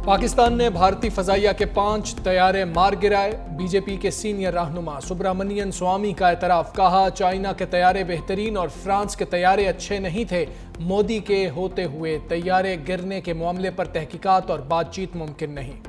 پاکستان نے بھارتی فضائیہ کے 5 طیارے مار گرائے۔ بی جے پی کے سینئر رہنما سبرامنین سوامی کا اعتراف، کہا چائنا کے طیارے بہترین اور فرانس کے طیارے اچھے نہیں تھے۔ مودی کے ہوتے ہوئے طیارے گرنے کے معاملے پر تحقیقات اور بات چیت ممکن نہیں۔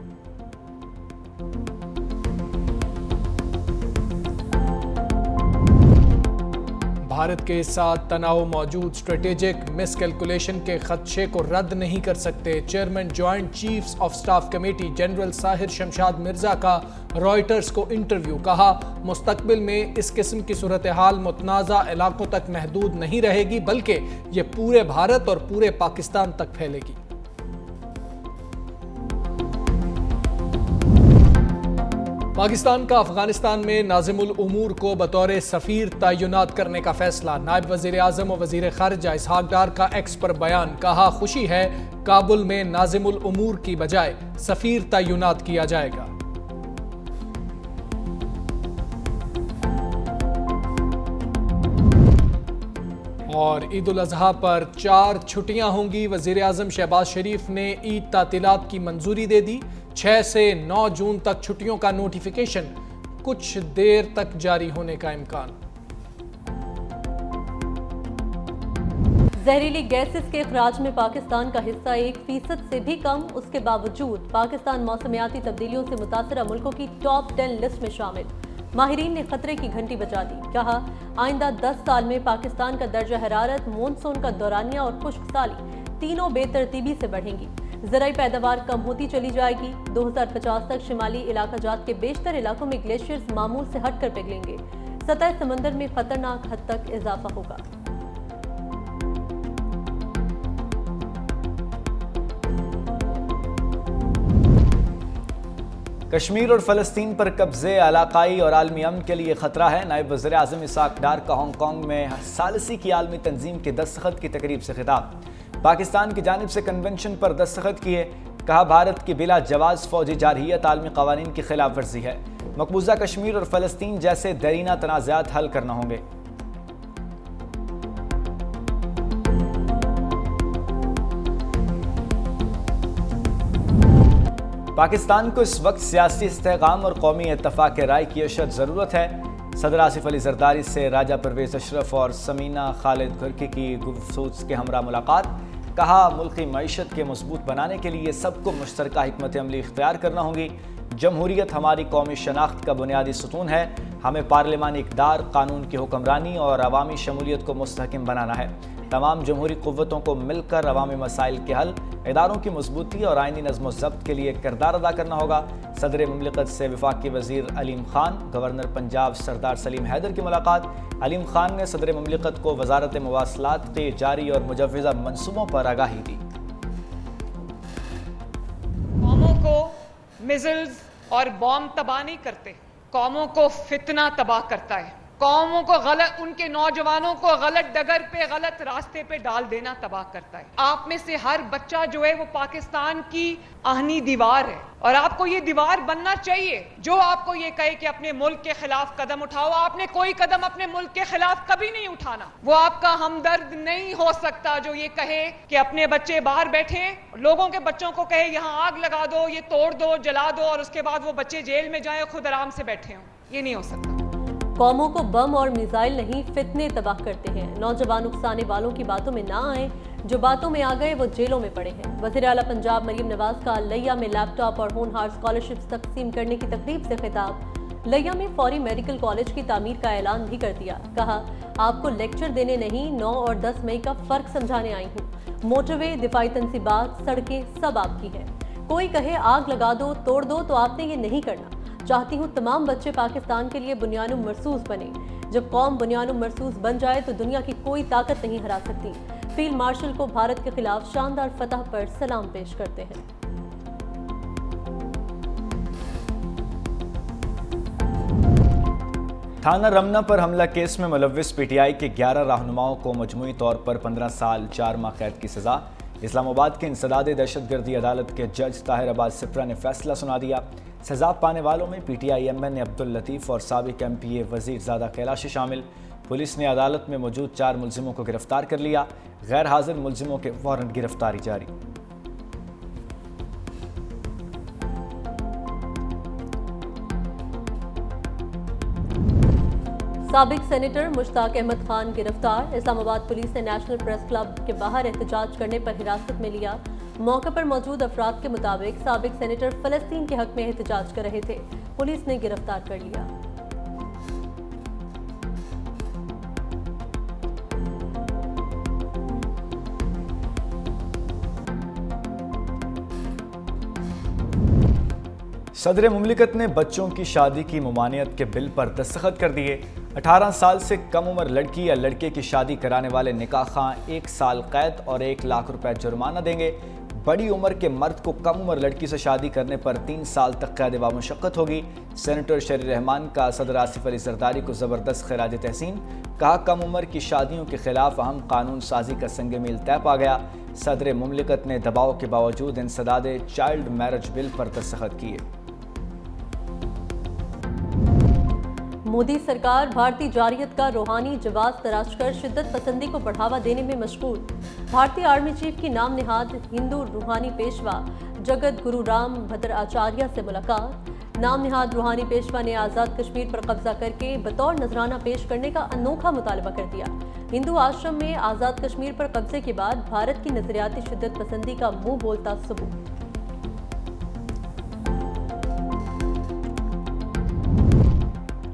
بھارت کے ساتھ تناؤ موجود اسٹریٹجک مس کیلکولیشن کے خدشے کو رد نہیں کر سکتے۔ Chairman joint chiefs of staff committee general Sahir Shamshad Mirza کا رائٹرز کو انٹرویو، کہا مستقبل میں اس قسم کی صورتحال متنازع علاقوں تک محدود نہیں رہے گی بلکہ یہ پورے بھارت اور پورے پاکستان تک پھیلے گی۔ پاکستان کا افغانستان میں ناظم الامور کو بطور سفیر تعینات کرنے کا فیصلہ۔ نائب وزیر اعظم و وزیر خارجہ اسحاق ڈار کا ایکس پر بیان، کہا خوشی ہے کابل میں ناظم الامور کی بجائے سفیر تعینات کیا جائے گا۔ اور عید الاضحیٰ پر 4 چھٹیاں ہوں گی۔ وزیر اعظم شہباز شریف نے عید تعطیلات کی منظوری دے دی۔ 6 سے 9 جون تک چھٹیوں کا نوٹیفیکیشن کچھ دیر تک جاری ہونے کا امکان۔ زہریلی گیسز کے اخراج میں پاکستان کا حصہ 1% سے بھی کم، اس کے باوجود پاکستان موسمیاتی تبدیلیوں سے متاثرہ ملکوں کی ٹاپ 10 لسٹ میں شامل۔ ماہرین نے خطرے کی گھنٹی بجا دی، کہا آئندہ 10 سال میں پاکستان کا درجہ حرارت، مونسون کا دورانیہ اور خشک سالی تینوں بے ترتیبی سے بڑھیں گی۔ زرعی پیداوار کم ہوتی چلی جائے گی۔ 2050 تک شمالی علاقہ جات کے بیشتر علاقوں میں گلیشیئرز معمول سے ہٹ کر پگھلیں گے۔ سطح سمندر میں خطرناک حد تک اضافہ ہوگا۔ کشمیر اور فلسطین پر قبضے علاقائی اور عالمی امن کے لیے خطرہ ہے۔ نائب وزیر اعظم اسحاق ڈار کا ہانگ کانگ میں ثالثی کی عالمی تنظیم کے دستخط کی تقریب سے خطاب۔ پاکستان کی جانب سے کنونشن پر دستخط کیے، کہا بھارت کی بلا جواز فوجی جارحیت عالمی قوانین کی خلاف ورزی ہے۔ مقبوضہ کشمیر اور فلسطین جیسے دیرینہ تنازعات حل کرنا ہوں گے۔ پاکستان کو اس وقت سیاسی استحکام اور قومی اتفاق رائے کی اشد ضرورت ہے۔ صدر آصف علی زرداری سے راجہ پرویز اشرف اور سمینہ خالد گھرکی کی گفتگو کے ہمراہ ملاقات، کہا ملکی معیشت کے مضبوط بنانے کے لیے سب کو مشترکہ حکمت عملی اختیار کرنا ہوگی۔ جمہوریت ہماری قومی شناخت کا بنیادی ستون ہے۔ ہمیں پارلیمانی اقدار، قانون کی حکمرانی اور عوامی شمولیت کو مستحکم بنانا ہے۔ تمام جمہوری قوتوں کو مل کر عوامی مسائل کے حل، اداروں کی مضبوطی اور آئینی نظم و ضبط کے لیے کردار ادا کرنا ہوگا۔ صدر مملکت سے وفاقی وزیر علیم خان، گورنر پنجاب سردار سلیم حیدر کی ملاقات۔ علیم خان نے صدر مملکت کو وزارت مواصلات کے جاری اور مجوزہ منصوبوں پر آگاہی دی۔ قوموں کو میزلز اور بام تباہ نہیں کرتے، قوموں کو فتنہ تباہ کرتا ہے۔ قوموں کو غلط، ان کے نوجوانوں کو غلط ڈگر پہ، غلط راستے پہ ڈال دینا تباہ کرتا ہے۔ آپ میں سے ہر بچہ جو ہے وہ پاکستان کی آہنی دیوار ہے، اور آپ کو یہ دیوار بننا چاہیے۔ جو آپ کو یہ کہے کہ اپنے ملک کے خلاف قدم اٹھاؤ، آپ نے کوئی قدم اپنے ملک کے خلاف کبھی نہیں اٹھانا۔ وہ آپ کا ہمدرد نہیں ہو سکتا جو یہ کہے کہ اپنے بچے باہر بیٹھے، لوگوں کے بچوں کو کہے یہاں آگ لگا دو، یہ توڑ دو، جلا دو، اور اس کے بعد وہ بچے جیل میں جائیں، خود آرام سے بیٹھے ہوں۔ یہ نہیں ہو سکتا۔ قوموں کو بم اور میزائل نہیں، فتنے تباہ کرتے ہیں۔ نوجوان اکسانے والوں کی باتوں میں نہ آئیں، جو باتوں میں آ گئے وہ جیلوں میں پڑے ہیں۔ وزیر اعلیٰ پنجاب مریم نواز کا لیا میں لیپ ٹاپ اور ہونہار اسکالرشپس تقسیم کرنے کی تقریب سے خطاب۔ لیا میں فوری میڈیکل کالج کی تعمیر کا اعلان بھی کر دیا، کہا آپ کو لیکچر دینے نہیں، 9 اور 10 مئی کا فرق سمجھانے آئی ہوں۔ موٹر وے، دفاعی تنصیبات، سڑکیں سب آپ کی ہیں۔ کوئی کہے آگ لگا دو، توڑ دو، تو آپ نے یہ نہیں کرنا۔ چاہتی ہوں تمام بچے پاکستان کے لیے بنیاد مرصوص بنے۔ جب قوم بنیاد مرصوص بن جائے تو دنیا کی کوئی طاقت نہیں ہرا سکتی۔ فیلڈ مارشل کو بھارت کے خلاف شاندار فتح پر سلام پیش کرتے ہیں۔ تھانہ رمنا پر حملہ کیس میں ملوث پی ٹی آئی کے 11 رہنماؤں کو مجموعی طور پر 15 سال 4 ماہ قید کی سزا۔ اسلام آباد کے انسداد دہشت گردی عدالت کے جج طاہر عباس سپرا نے فیصلہ سنا دیا۔ سزا پانے والوں میں P T I M N A Abdul Latif اور سابق ایم پی اے وزیر زادہ کیلاشی شامل۔ پولیس نے عدالت میں موجود 4 ملزموں کو گرفتار کر لیا۔ غیر حاضر ملزموں کے وارنٹ گرفتاری جاری۔ سابق سینیٹر مشتاق احمد خان گرفتار، اسلام آباد پولیس نے نیشنل پریس کلب کے باہر احتجاج کرنے پر حراست میں لیا۔ موقع پر موجود افراد کے مطابق سابق سینیٹر فلسطین کے حق میں احتجاج کر رہے تھے، پولیس نے گرفتار کر لیا۔ صدر مملکت نے بچوں کی شادی کی ممانعت کے بل پر دستخط کر دیے۔ 18 سال سے کم عمر لڑکی یا لڑکے کی شادی کرانے والے نکاح خواں 1 سال قید اور 1 لاکھ روپے جرمانہ دیں گے۔ بڑی عمر کے مرد کو کم عمر لڑکی سے شادی کرنے پر 3 سال تک قید و مشقت ہوگی۔ سینیٹر شریر رحمان کا صدر آصف علی زرداری کو زبردست خراج تحسین، کہا کم عمر کی شادیوں کے خلاف اہم قانون سازی کا سنگ میل طے پا گیا۔ صدر مملکت نے دباؤ کے باوجود انسداد چائلڈ میرج بل پر دستخط کیے۔ مودی سرکار بھارتی جارحیت کا روحانی جواز تراش کر شدت پسندی کو بڑھاوا دینے میں مشغول۔ بھارتی آرمی چیف کی نام نہاد ہندو روحانی پیشوا جگت گرو رام بھدر آچاریہ سے ملاقات۔ نام نہاد روحانی پیشوا نے آزاد کشمیر پر قبضہ کر کے بطور نذرانہ پیش کرنے کا انوکھا مطالبہ کر دیا۔ ہندو آشرم میں آزاد کشمیر پر قبضے کے بعد بھارت کی نظریاتی شدت پسندی کا منہ بولتا ثبوت۔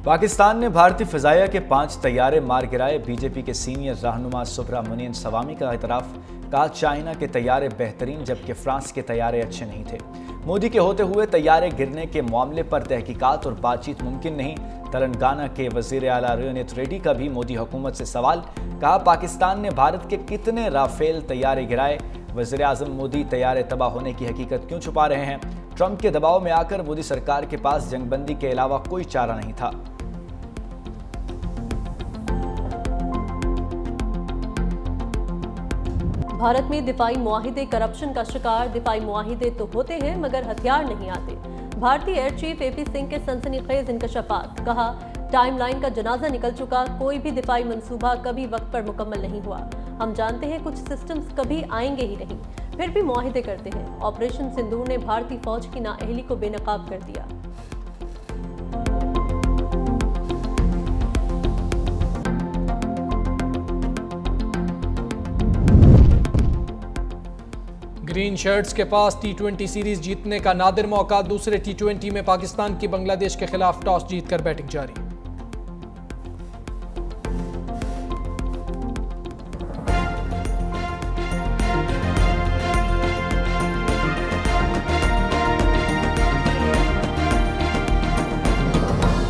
پاکستان نے بھارتی فضائیہ کے 5 طیارے مار گرائے۔ بی جے پی کے سینئر رہنما سبرامنین سوامی کا اعتراف، کہا چائنا کے طیارے بہترین جبکہ فرانس کے طیارے اچھے نہیں تھے۔ مودی کے ہوتے ہوئے طیارے گرنے کے معاملے پر تحقیقات اور بات چیت ممکن نہیں۔ تلنگانہ کے وزیر اعلیٰ ریونت ریڈی کا بھی مودی حکومت سے سوال، کہا پاکستان نے بھارت کے کتنے رافیل طیارے گرائے۔ وزیر اعظم مودی طیارے تباہ ہونے کی حقیقت کیوں چھپا رہے ہیں؟ ٹرمپ کے دباؤ میں آ کر مودی سرکار کے پاس جنگ بندی کے علاوہ کوئی چارہ نہیں تھا۔ بھارت میں دفاعی معاہدے کرپشن کا شکار۔ دفاعی معاہدے تو ہوتے ہیں مگر ہتھیار نہیں آتے۔ بھارتی ایئر چیف اے پی سنگھ کے سنسنی خیز انکشافات، کہا ٹائم لائن کا جنازہ نکل چکا، کوئی بھی دفاعی منصوبہ کبھی وقت پر مکمل نہیں ہوا۔ ہم جانتے ہیں کچھ سسٹمز کبھی آئیں گے ہی نہیں، پھر بھی معاہدے کرتے ہیں۔ آپریشن سندور نے بھارتی فوج کی نااہلی کو بے نقاب کر دیا۔ گرین شرٹس کے پاس ٹی20 سیریز جیتنے کا نادر موقع۔ دوسرے ٹی20 میں پاکستان کی بنگلہ دیش کے خلاف ٹاس جیت کر بیٹنگ جاری۔